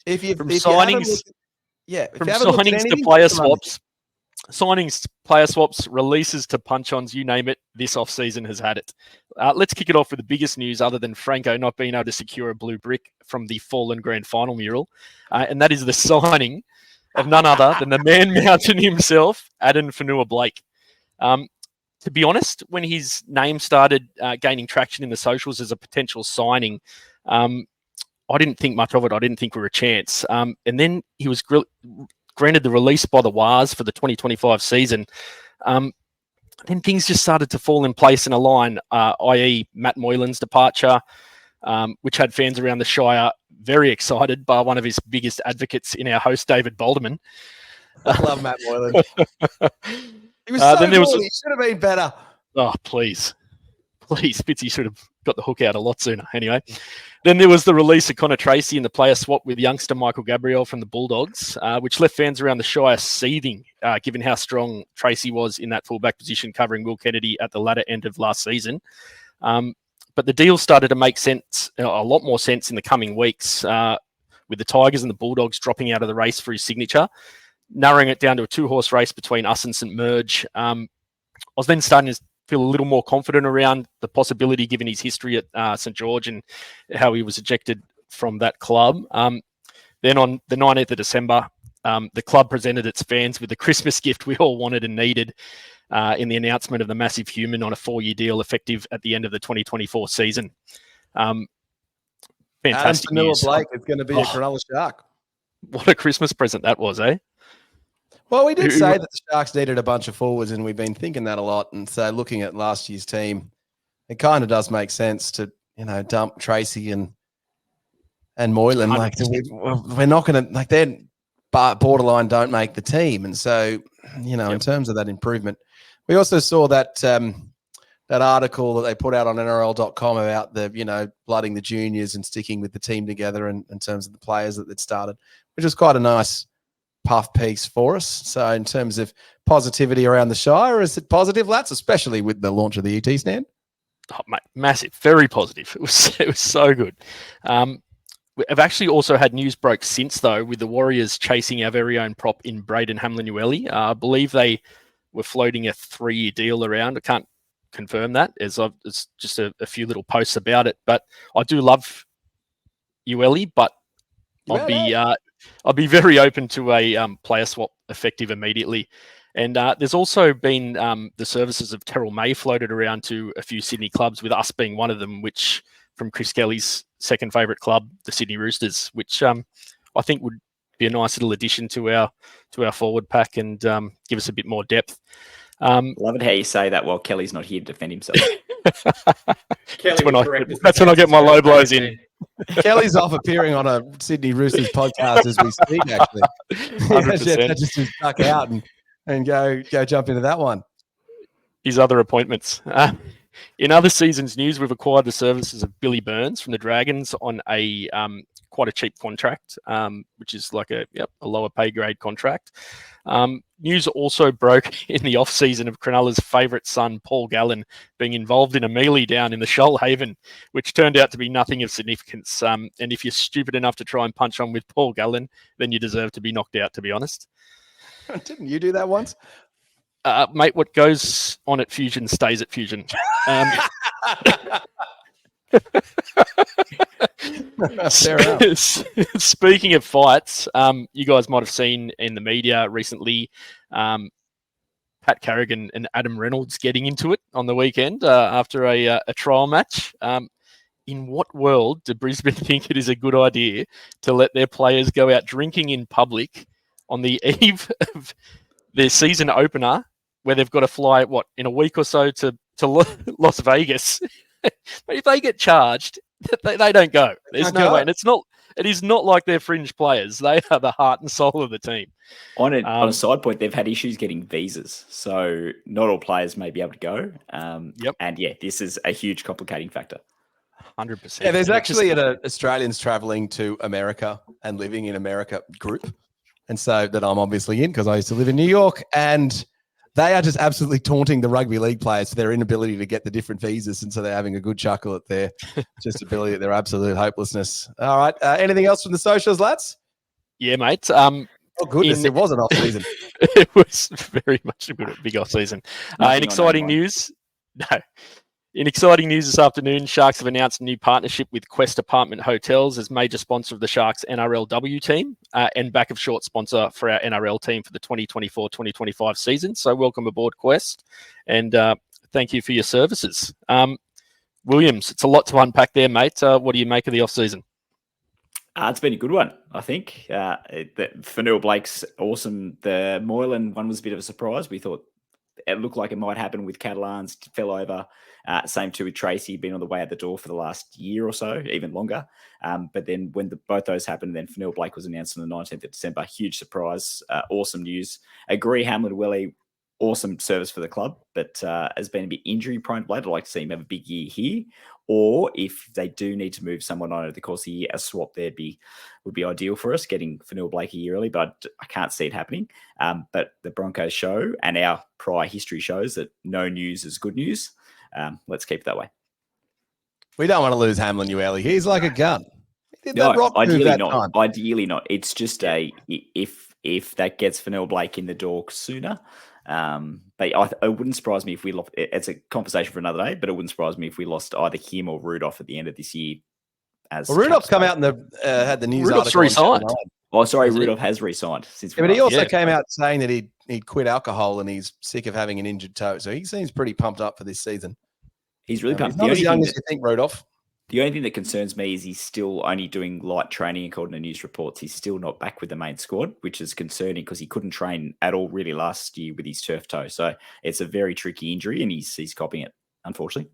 If you from if you haven't signings, looked, yeah, if from you haven't looked at signings to anything, player look at Monday. swaps, signings, player swaps, releases to punch-ons, you name it, this off-season has had it. Let's kick it off with the biggest news other than Franco not being able to secure a blue brick from the fallen grand final mural, and that is the signing of none other than the man mountain himself, Adam Fanua-Blake. To be honest, when his name started gaining traction in the socials as a potential signing, I didn't think much of it. I didn't think we were a chance. And then he was granted the release by the Wars for the 2025 season. Then things just started to fall in place and align, i.e. Matt Moylan's departure, which had fans around the Shire very excited, by one of his biggest advocates in our host, David Balderman. I love Matt Moylan. He was so good. He should have been better. Oh, please, Fitzy should have got the hook out a lot sooner. Anyway, then there was the release of Connor Tracy and the player swap with youngster Michael Gabriel from the Bulldogs, which left fans around the Shire seething, given how strong Tracy was in that fullback position, covering Will Kennedy at the latter end of last season. But the deal started to make sense, a lot more sense in the coming weeks, with the Tigers and the Bulldogs dropping out of the race for his signature, narrowing it down to a 2-horse race between us and St. Merge. I was then starting to feel a little more confident around the possibility, given his history at St. George and how he was ejected from that club. Then on the 19th of December, the club presented its fans with the Christmas gift we all wanted and needed in the announcement of the massive human on a 4-year deal effective at the end of the 2024 season. Fantastic news. Blake is going to be a Cronulla Shark. What a Christmas present that was, eh? Well, we did say that the Sharks needed a bunch of forwards, and we've been thinking that a lot. And so looking at last year's team, it kind of does make sense to, dump Tracy and Moylan. 100%. Like, we're not going to, like, they're borderline don't make the team. And so, in terms of that improvement, we also saw that that article that they put out on NRL.com about the, blooding the juniors and sticking with the team together in terms of the players that they'd started, which was quite a nice puff piece for us. So in terms of positivity around the Shire, is it positive, Lats, especially with the launch of the ET stand? Oh, mate, massive, very positive. It was so good. I've actually also had news broke since, though, with the Warriors chasing our very own prop in Braden Hamlin-Uele. I believe they were floating a 3-year deal around. I can't confirm that, as it's just a few little posts about it. But I do love Uele, but I'll be very open to a player swap effective immediately. And there's also been the services of Terrell May floated around to a few Sydney clubs, with us being one of them, which from Chris Kelly's second favourite club, the Sydney Roosters, which I think would be a nice little addition to our forward pack and give us a bit more depth. Love it how you say that while Kelly's not here to defend himself. That's when I get my low blows in. Kelly's off appearing on a Sydney Roosters podcast as we speak, actually. 100%. Just to duck out and go jump into that one. His other appointments. In other seasons' news, we've acquired the services of Billy Burns from the Dragons on a quite a cheap contract, which is like a lower pay grade contract. News also broke in the off-season of Cronulla's favourite son, Paul Gallen, being involved in a melee down in the Shoalhaven, which turned out to be nothing of significance. And if you're stupid enough to try and punch on with Paul Gallen, then you deserve to be knocked out, to be honest. Didn't you do that once? Mate, what goes on at Fusion stays at Fusion. Speaking of fights, you guys might have seen in the media recently Pat Carrigan and Adam Reynolds getting into it on the weekend after a trial match. In what world do Brisbane think it is a good idea to let their players go out drinking in public on the eve of their season opener, where they've got to fly, in a week or so to Las Vegas? But if they get charged, they don't go. There's no way. And it is not like they're fringe players. They are the heart and soul of the team. On a side point, they've had issues getting visas, so not all players may be able to go. And this is a huge complicating factor. 100%. Yeah, there's actually an Australians travelling to America and living in America group. And so that I'm obviously in, because I used to live in New York. And they are just absolutely taunting the rugby league players for their inability to get the different visas, and so they're having a good chuckle at their just ability, at their absolute hopelessness. All right, anything else from the socials, lads? Yeah, mate. Oh goodness, it was an off season. It was very much a big off season. In exciting news, In exciting news this afternoon, Sharks have announced a new partnership with Quest Apartment Hotels as major sponsor of the Sharks NRLW team and back of short sponsor for our NRL team for the 2024-2025 season. So welcome aboard, Quest, and thank you for your services. Williams, it's a lot to unpack there, mate. What do you make of the off-season? It's been a good one, I think. Fanua Blake's awesome. The Moylan one was a bit of a surprise. We thought it looked like it might happen with Catalans, fell over. Same too with Tracy, been on the way out the door for the last year or so, even longer. But then when both those happened, then Fanua Blake was announced on the 19th of December. Huge surprise. Awesome news. Agree, Hamlin Willie, awesome service for the club, but has been a bit injury prone. I'd like to see him have a big year here. Or if they do need to move someone on over the course of the year, a swap there would be ideal for us, getting Fanua Blake a year early, but I can't see it happening. But the Broncos show and our prior history shows that no news is good news. Let's keep it that way. We don't want to lose Hamlin Ueli. He's like a gun. Ideally not. Ideally not. It's just if that gets Fanua Blake in the door sooner. But it wouldn't surprise me if we lost. It's a conversation for another day, but it wouldn't surprise me if we lost either him or Rudolph at the end of this year. Rudolph's come out and had the news Rudolph's article. Resigned. Oh, sorry, Rudolph has re-signed. But he also came out saying that he'd quit alcohol and he's sick of having an injured toe. So he seems pretty pumped up for this season. He's really pumped. He's not as young as you think, Rudolph. The only thing that concerns me is he's still only doing light training, according to news reports. He's still not back with the main squad, which is concerning because he couldn't train at all really last year with his turf toe. So it's a very tricky injury and he's copying it, unfortunately.